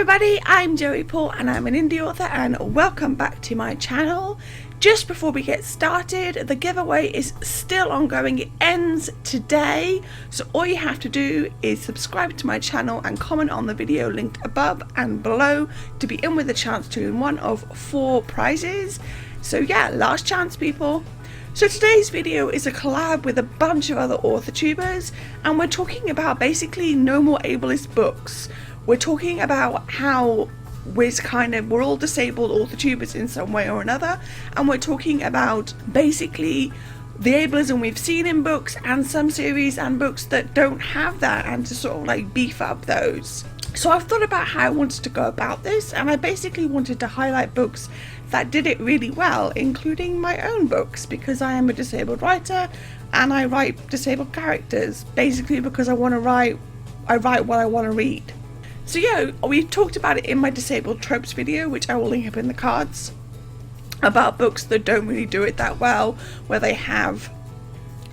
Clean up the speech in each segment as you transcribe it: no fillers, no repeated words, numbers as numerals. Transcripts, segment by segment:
everybody, I'm Joey Paul and I'm an indie author and welcome back to my channel. Just before we get started, the giveaway is still ongoing. It ends today, so all you have to do is subscribe to my channel and comment on the video linked above and below to be in with a chance to win one of 4 prizes. So yeah, last chance people. So today's video is a collab with a bunch of other Authortubers and we're talking about basically no more ableist books. We're talking about how we're all disabled Authortubers in some way or another, and we're talking about basically the ableism we've seen in books and some series and books that don't have that, and to sort of like beef up those. So I've thought about how I wanted to go about this, and I basically wanted to highlight books that did it really well, including my own books, because I am a disabled writer and I write disabled characters, basically because I write what I want to read. So yeah, we talked about it in my disabled tropes video, which I will link up in the cards, about books that don't really do it that well, where they have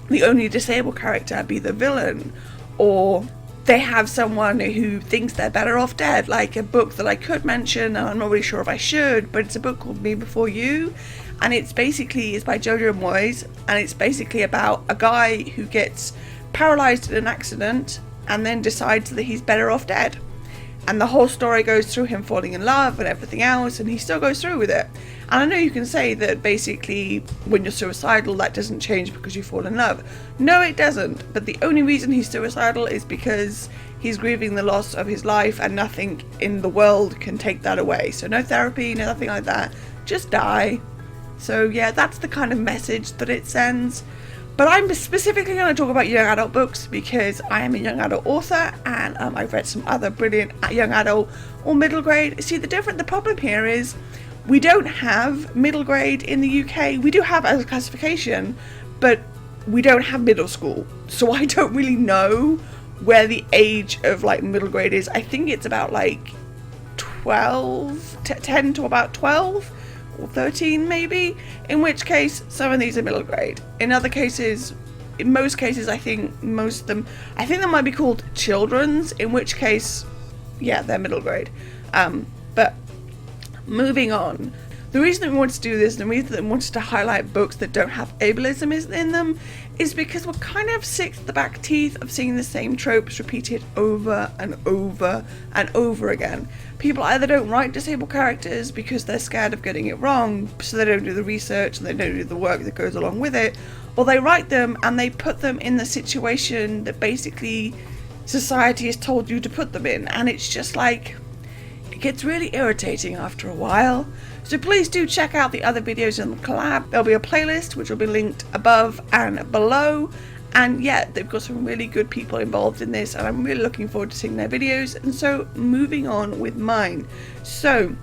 the only disabled character be the villain, or they have someone who thinks they're better off dead, like a book that I could mention, and I'm not really sure if I should, but it's a book called Me Before You, and it's by Jojo Moyes, and it's basically about a guy who gets paralysed in an accident and then decides that he's better off dead. And the whole story goes through him falling in love and everything else, and he still goes through with it. And I know you can say that basically when you're suicidal that doesn't change because you fall in love. No, it doesn't. But the only reason he's suicidal is because he's grieving the loss of his life, and nothing in the world can take that away. So no therapy, no nothing like that. Just die. So yeah, that's the kind of message that it sends. But I'm specifically going to talk about young adult books because I am a young adult author, and I've read some other brilliant young adult or middle grade. See, the problem here is we don't have middle grade in the UK. We do have as a classification, but we don't have middle school. So I don't really know where the age of like middle grade is. I think it's about like 10 to about 12. Or 13 maybe, in which case some of these are middle grade. In other cases, in most cases, I think they might be called children's, in which case, yeah, they're middle grade. But moving on, the reason that we wanted to do this, and the reason that we wanted to highlight books that don't have ableism in them, is because we're kind of sick to the back teeth of seeing the same tropes repeated over and over and over again. People either don't write disabled characters because they're scared of getting it wrong, so they don't do the research and they don't do the work that goes along with it, or they write them and they put them in the situation that basically society has told you to put them in, and it's just like, it gets really irritating after a while. So please do check out the other videos in the collab. There'll be a playlist which will be linked above and below, and yeah, they've got some really good people involved in this, and I'm really looking forward to seeing their videos. And so moving on with mine. So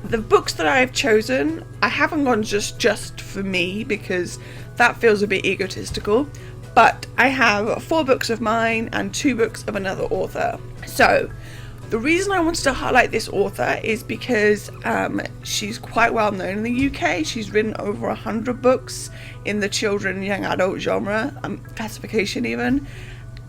the books that I've chosen, I haven't gone just for me because that feels a bit egotistical, but I have 4 books of mine and 2 books of another author. So the reason I wanted to highlight this author is because she's quite well known in the UK. She's written over 100 books in the children and young adult genre, classification even.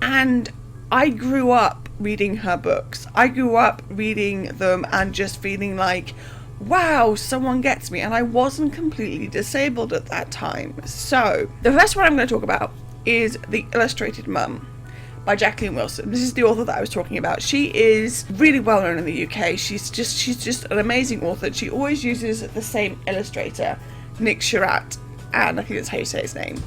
And I grew up reading her books. I grew up reading them and just feeling like, wow, someone gets me. And I wasn't completely disabled at that time. So the first one I'm going to talk about is The Illustrated Mum by Jacqueline Wilson. This is the author that I was talking about. She is really well known in the UK. She's just an amazing author. She always uses the same illustrator, Nick Sherratt, and I think that's how you say his name.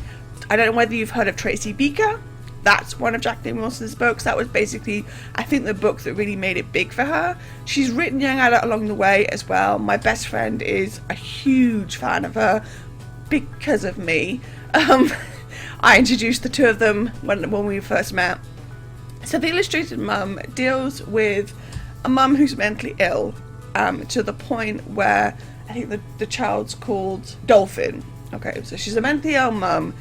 I don't know whether you've heard of Tracy Beaker. That's one of Jacqueline Wilson's books. That was basically, I think, the book that really made it big for her. She's written young adult along the way as well. My best friend is a huge fan of her because of me. I introduced the two of them when we first met. So The Illustrated Mum deals with a mum who's mentally ill, to the point where I think the child's called Dolphin. Okay, so she's a mentally ill mum,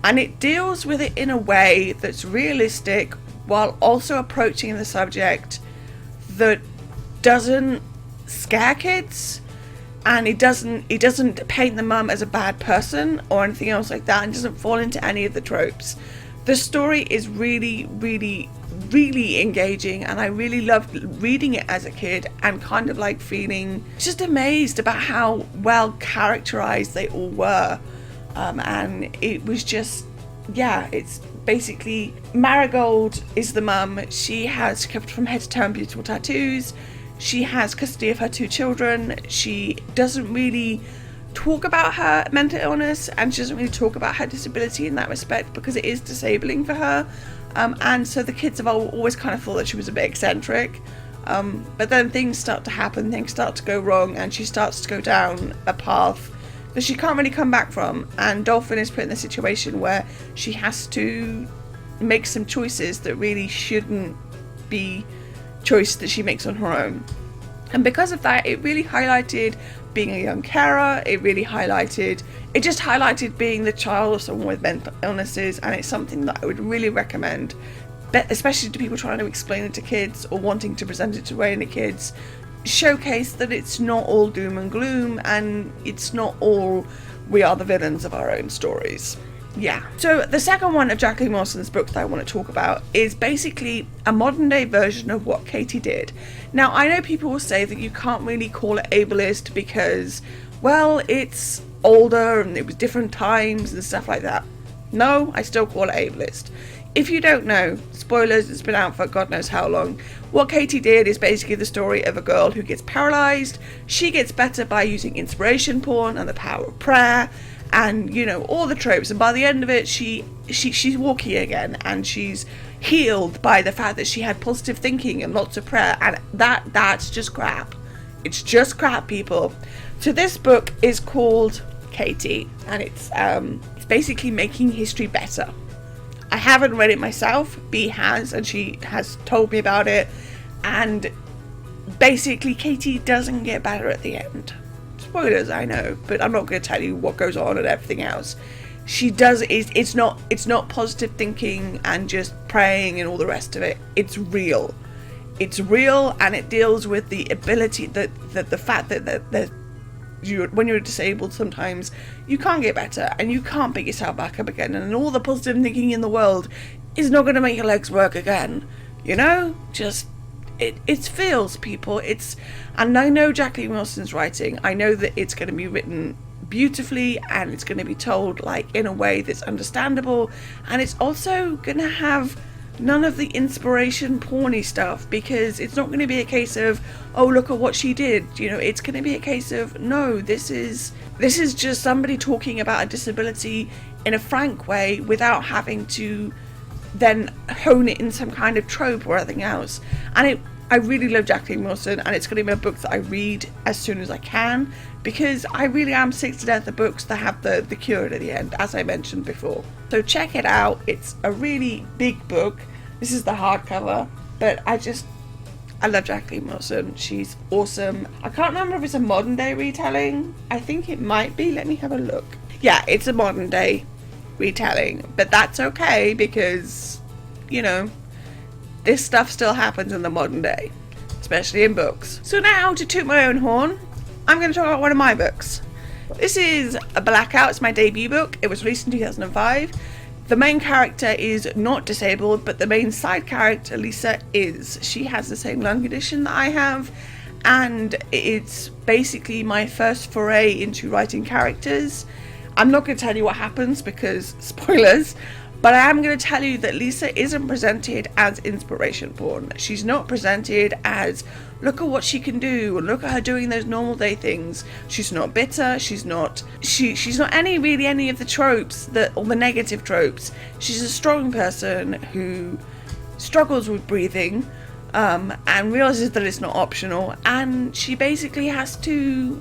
and it deals with it in a way that's realistic while also approaching the subject that doesn't scare kids. And it doesn't paint the mum as a bad person or anything else like that, and doesn't fall into any of the tropes. The story is really, really, really engaging, and I really loved reading it as a kid and kind of like feeling just amazed about how well characterized they all were. And it was just, yeah, it's basically Marigold is the mum. She has covered from head to toe beautiful tattoos. She has custody of her 2 children. She doesn't really talk about her mental illness, and she doesn't really talk about her disability in that respect because it is disabling for her. And so the kids have always kind of thought that she was a bit eccentric. But then things start to happen, things start to go wrong, and she starts to go down a path that she can't really come back from. And Dolphin is put in a situation where she has to make some choices that really shouldn't be choices that she makes on her own. And because of that, it really highlighted being a young carer. It just highlighted being the child of someone with mental illnesses, and it's something that I would really recommend, especially to people trying to explain it to kids or wanting to present it to kids. Showcase that it's not all doom and gloom, and it's not all we are the villains of our own stories. Yeah. So the second one of Jacqueline Wilson's book that I want to talk about is basically a modern day version of what Katie did. Now, I know people will say that you can't really call it ableist because, well, it's older and it was different times and stuff like that. No, I still call it ableist. If you don't know, spoilers, it's been out for God knows how long. What Katie did is basically the story of a girl who gets paralyzed. She gets better by using inspiration porn and the power of prayer, and you know, all the tropes, and by the end of it she's walking again, and she's healed by the fact that she had positive thinking and lots of prayer, and that's just crap. It's just crap, people. So this book is called Katie, and it's basically making history better. I haven't read it myself. Bea has, and she has told me about it, and basically Katie doesn't get better at the end. Spoilers, I know, but I'm not going to tell you what goes on and everything else. She does, it's not positive thinking and just praying and all the rest of it. It's real, and it deals with the ability that the fact that when you're disabled, sometimes you can't get better and you can't pick yourself back up again, and all the positive thinking in the world is not going to make your legs work again. You know, just it feels, people. And I know Jacqueline Wilson's writing. I know that it's going to be written beautifully, and it's going to be told like in a way that's understandable, and it's also going to have none of the inspiration porny stuff, because it's not going to be a case of, oh, look at what she did. You know, it's going to be a case of, no, this is just somebody talking about a disability in a frank way without having to then hone it in some kind of trope or anything else. And I really love Jacqueline Wilson, and it's going to be a book that I read as soon as I can, because I really am sick to death of books that have the cure at the end, as I mentioned before. So check it out. It's a really big book. This is the hardcover, but I love Jacqueline Wilson. She's awesome. I can't remember if it's a modern day retelling. I think it might be. Let me have a look. Yeah, it's a modern day retelling, but that's okay, because, you know, this stuff still happens in the modern day, especially in books. So now, to toot my own horn, I'm going to talk about one of my books. This is a Blackout. It's my debut book. It was released in 2005. The main character is not disabled, but the main side character, Lisa, is. She has the same lung condition that I have, and it's basically my first foray into writing characters. I'm not going to tell you what happens because spoilers, but I am going to tell you that Lisa isn't presented as inspiration porn. She's not presented as, look at what she can do, or look at her doing those normal day things. She's not bitter. She's not any of the tropes, all the negative tropes. She's a strong person who struggles with breathing, and realizes that it's not optional, and she basically has to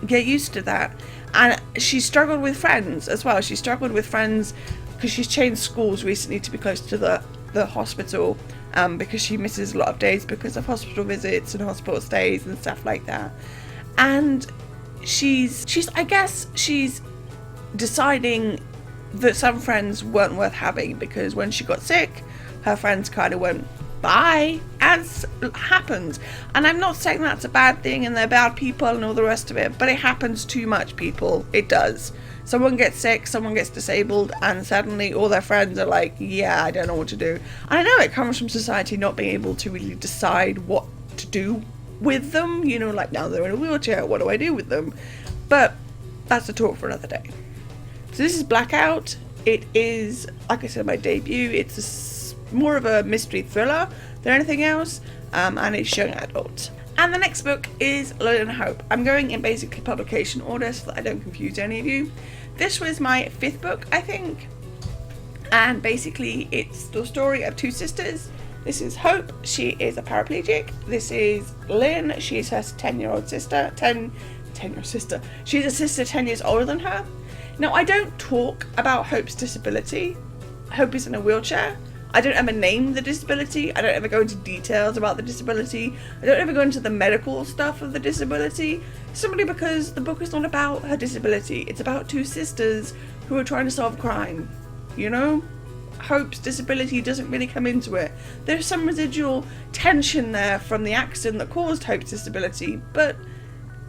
get used to that. And she struggled with friends as well. She struggled with friends because she's changed schools recently to be close to the hospital, because she misses a lot of days because of hospital visits and hospital stays and stuff like that. And she's I guess she's deciding that some friends weren't worth having, because when she got sick, her friends kind of went bye, as happens. And I'm not saying that's a bad thing and they're bad people and all the rest of it, but it happens too much, people. It does. Someone gets sick, someone gets disabled, and suddenly all their friends are like, yeah, I don't know what to do. And I know it comes from society not being able to really decide what to do with them, you know, like now they're in a wheelchair, what do I do with them? But that's a talk for another day. So this is Blackout. It is, like I said, my debut. It's more of a mystery thriller than anything else, and it's young adult. And the next book is Learn Hope. I'm going in basically publication order so that I don't confuse any of you. This was my 5th book, I think, and basically it's the story of 2 sisters. This is Hope, she is a paraplegic. This is Lynn, she's her 10-year-old sister. 10-year-old sister. She's a sister 10 years older than her. Now, I don't talk about Hope's disability. Hope is in a wheelchair. I don't ever name the disability. I don't ever go into details about the disability. I don't ever go into the medical stuff of the disability, simply because the book is not about her disability. It's about 2 sisters who are trying to solve crime, you know? Hope's disability doesn't really come into it. There's some residual tension there from the accident that caused Hope's disability, but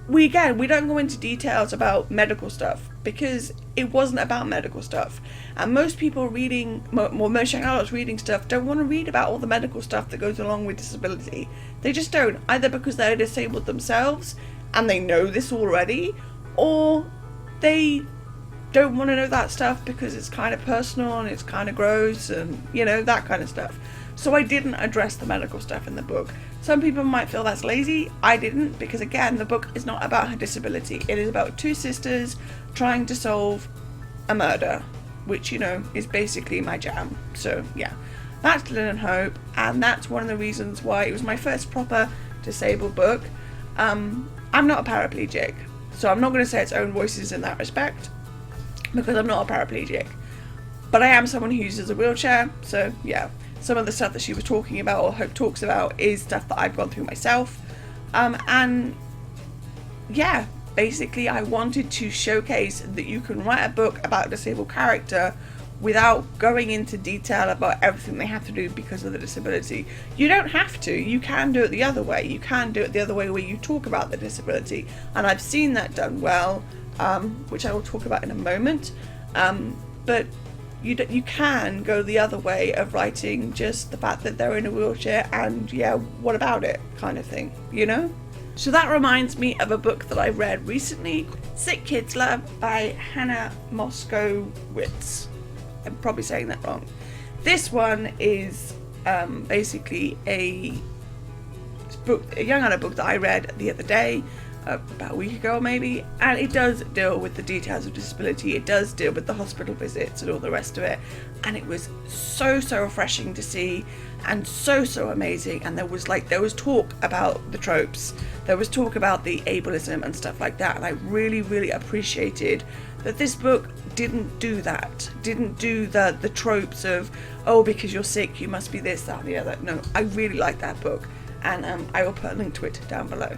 we don't go into details about medical stuff because it wasn't about medical stuff. And most people reading, most young adults reading stuff don't want to read about all the medical stuff that goes along with disability. They just don't, either because they're disabled themselves and they know this already, or they don't want to know that stuff because it's kind of personal and it's kind of gross and, you know, that kind of stuff. So I didn't address the medical stuff in the book. Some people might feel that's lazy. I didn't, because again, the book is not about her disability. It is about 2 sisters trying to solve a murder, which, you know, is basically my jam. So yeah, that's Learn Hope, and that's one of the reasons why it was my first proper disabled book. I'm not a paraplegic, so I'm not going to say its own voices in that respect, because I'm not a paraplegic. But I am someone who uses a wheelchair, so yeah. Some of the stuff that she was talking about, or Hope talks about, is stuff that I've gone through myself. And yeah, basically I wanted to showcase that you can write a book about a disabled character without going into detail about everything they have to do because of the disability. You don't have to. You can do it the other way. You can do it the other way where you talk about the disability. And I've seen that done well, which I will talk about in a moment. But you can go the other way of writing just the fact that they're in a wheelchair and yeah, what about it kind of thing, you know? So that reminds me of a book that I read recently, Sick Kids Love by Hannah Moskowitz. I'm probably saying that wrong. This one is basically a young adult book that I read the other day, about a week ago maybe, and it does deal with the details of disability. It does deal with the hospital visits and all the rest of it, and it was so refreshing to see, and so amazing. And there was talk about the tropes, there was talk about the ableism and stuff like that, and I really appreciated that this book didn't do that, didn't do the tropes of, oh, because you're sick you must be this, that and the other. No, I really like that book, and I will put a link to it down below.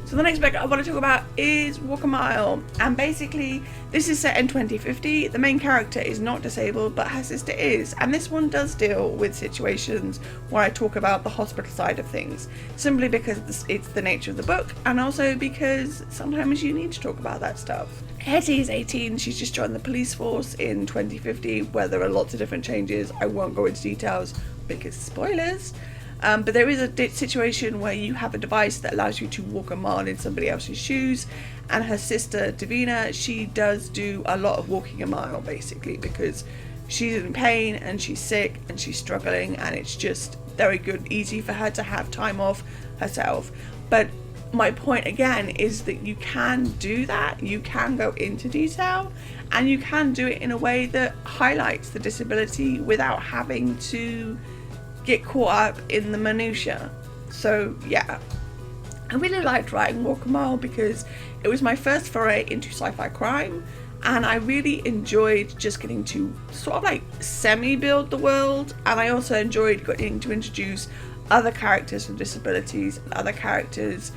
So the next book I want to talk about is Walk a Mile, and basically this is set in 2050. The main character is not disabled, but her sister is, and this one does deal with situations where I talk about the hospital side of things, simply because it's the nature of the book, and also because sometimes you need to talk about that stuff. Hetty is 18, she's just joined the police force in 2050, where there are lots of different changes. I won't go into details because spoilers. But there is a situation where you have a device that allows you to walk a mile in somebody else's shoes, and her sister Davina, she does do a lot of walking a mile basically because she's in pain and she's sick and she's struggling, and it's just very good, easy for her to have time off herself. But my point again is that you can do that, you can go into detail, and you can do it in a way that highlights the disability without having to get caught up in the minutiae. So yeah, I really liked writing Walk a Mile because it was my first foray into sci-fi crime, and I really enjoyed just getting to sort of like semi-build the world, and I also enjoyed getting to introduce other characters with disabilities and other characters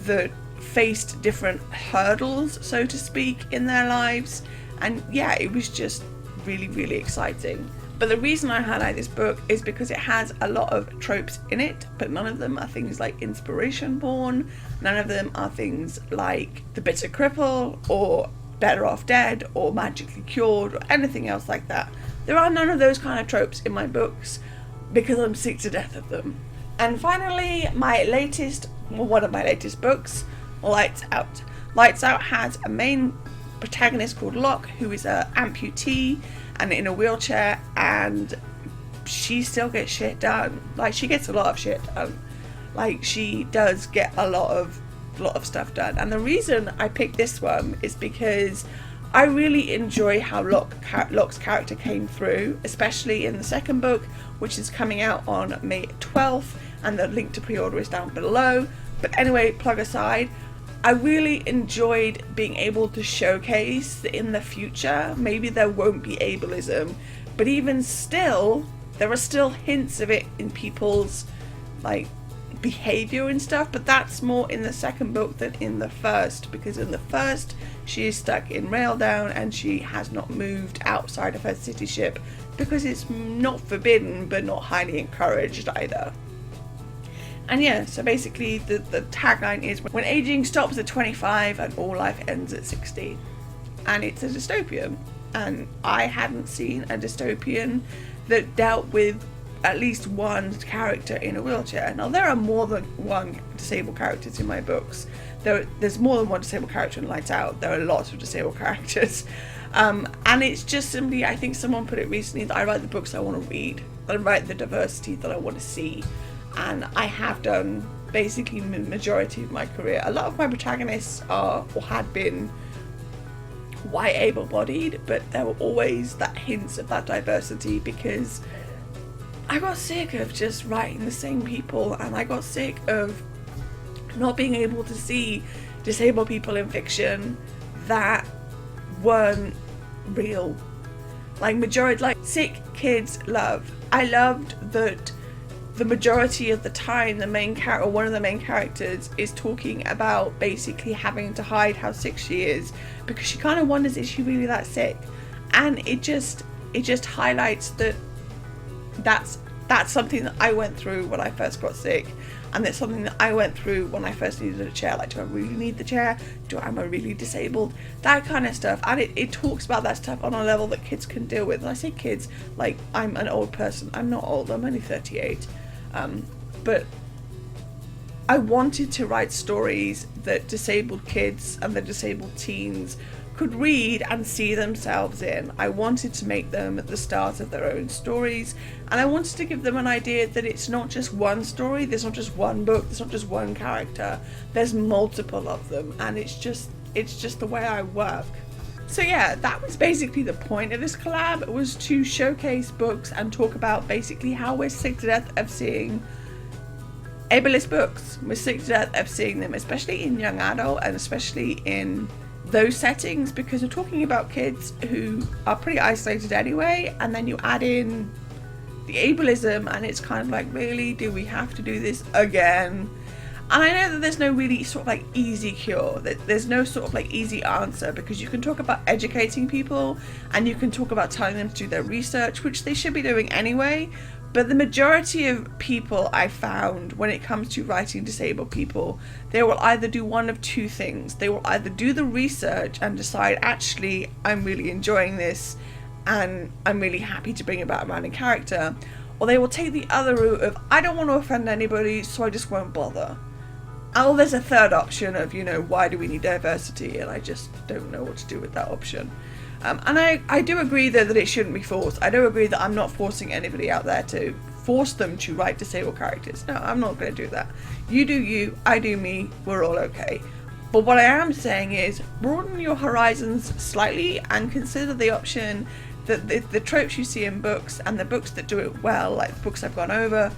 that faced different hurdles, so to speak, in their lives. And yeah, it was just really, really exciting. But the reason I highlight this book is because it has a lot of tropes in it, but none of them are things like inspiration porn, none of them are things like the bitter cripple, or better off dead, or magically cured, or anything else like that. There are none of those kind of tropes in my books, because I'm sick to death of them. And finally, one of my latest books, Lights Out. Lights Out has a main protagonist called Locke, who is an amputee and in a wheelchair, and she still gets shit done. Like, she gets a lot of shit done. Like, she does get a lot of stuff done. And the reason I picked this one is because I really enjoy how Locke's character came through, especially in the second book, which is coming out on May 12th, and the link to pre-order is down below. But anyway, plug aside, I really enjoyed being able to showcase that in the future, maybe there won't be ableism, but even still, there are still hints of it in people's like behavior and stuff, but that's more in the second book than in the first, because in the first, she is stuck in Raildown and she has not moved outside of her city ship because it's not forbidden, but not highly encouraged either. And yeah, so basically the tagline is, when aging stops at 25 and all life ends at 60. And it's a dystopian. And I hadn't seen a dystopian that dealt with at least one character in a wheelchair. Now, there are more than one disabled characters in my books. There's more than one disabled character in Lights Out. There are lots of disabled characters. And it's just simply, I think someone put it recently, that I write the books I want to read. I write the diversity that I want to see. And I have done basically the majority of my career. A lot of my protagonists are or had been white able-bodied, but there were always that hints of that diversity, because I got sick of just writing the same people, and I got sick of not being able to see disabled people in fiction that weren't real. Like Sick Kids Love. I loved that the majority of the time the main character, or one of the main characters, is talking about basically having to hide how sick she is, because she kind of wonders, is she really that sick? And it just highlights that that's something that I went through when I first got sick, and that's something that I went through when I first needed a chair. Like, do I really need the chair? Am I really disabled? That kind of stuff. And it talks about that stuff on a level that kids can deal with. And I say kids, like, I'm an old person. I'm not old, I'm only 38. But I wanted to write stories that disabled kids and the disabled teens could read and see themselves in. I wanted to make them at the start of their own stories, and I wanted to give them an idea that it's not just one story, there's not just one book, there's not just one character, there's multiple of them, and it's just the way I work. So yeah, that was basically the point of this collab. It was to showcase books and talk about basically how we're sick to death of seeing ableist books. We're sick to death of seeing them, especially in young adult and especially in those settings, because we're talking about kids who are pretty isolated anyway, and then you add in the ableism and it's kind of like, really, do we have to do this again? And I know that there's no really sort of like easy cure, that there's no sort of like easy answer, because you can talk about educating people and you can talk about telling them to do their research, which they should be doing anyway. But the majority of people I found, when it comes to writing disabled people, they will either do one of two things. They will either do the research and decide, actually, I'm really enjoying this and I'm really happy to bring about a random character, or they will take the other route of, I don't want to offend anybody, so I just won't bother. Oh, there's a third option of, why do we need diversity? And I just don't know what to do with that option. And I do agree, though, that it shouldn't be forced. I do agree that I'm not forcing anybody out there to force them to write disabled characters. No, I'm not going to do that. You do you, I do me, we're all okay. But what I am saying is, broaden your horizons slightly and consider the option that the tropes you see in books, and the books that do it well, like the books I've gone over,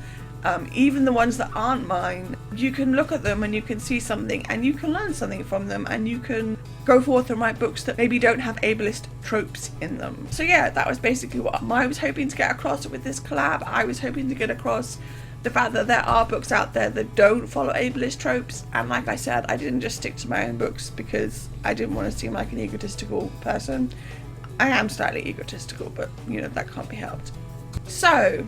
even the ones that aren't mine, you can look at them and you can see something and you can learn something from them, and you can go forth and write books that maybe don't have ableist tropes in them. So yeah, that was basically what I was hoping to get across with this collab. I was hoping to get across the fact that there are books out there that don't follow ableist tropes, and like I said, I didn't just stick to my own books because I didn't want to seem like an egotistical person. I am slightly egotistical, but you know, that can't be helped. So,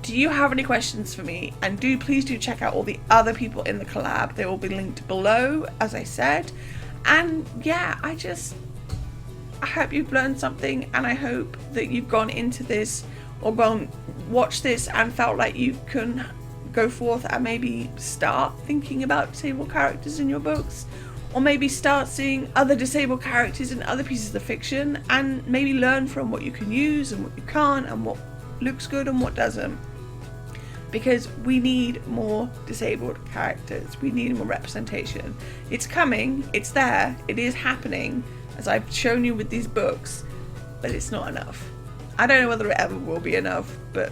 do you have any questions for me? And please do check out all the other people in the collab. They will be linked below, as I said. And yeah, I hope you've learned something, and I hope that you've gone into this or watch this and felt like you can go forth and maybe start thinking about disabled characters in your books, or maybe start seeing other disabled characters in other pieces of fiction, and maybe learn from what you can use and what you can't, and what looks good and what doesn't. Because we need more disabled characters. We need more representation. It's coming, it's there, it is happening, as I've shown you with these books, but it's not enough. I don't know whether it ever will be enough, but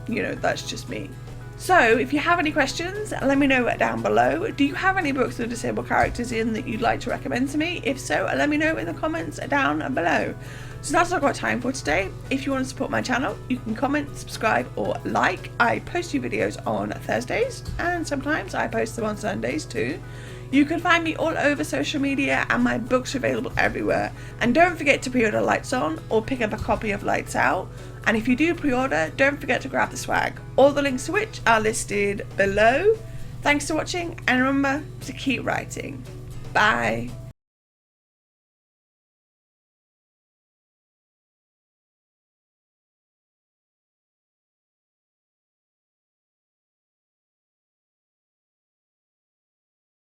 you know, that's just me. So if you have any questions, let me know down below. Do you have any books with disabled characters in that you'd like to recommend to me? If so, let me know in the comments down below. So that's all I've got time for today. If you want to support my channel, you can comment, subscribe, or like. I post new videos on Thursdays, and sometimes I post them on Sundays too. You can find me all over social media, and my books are available everywhere. And don't forget to pre-order Lights On or pick up a copy of Lights Out. And if you do pre-order, don't forget to grab the swag. All the links to which are listed below. Thanks for watching, and remember to keep writing. Bye.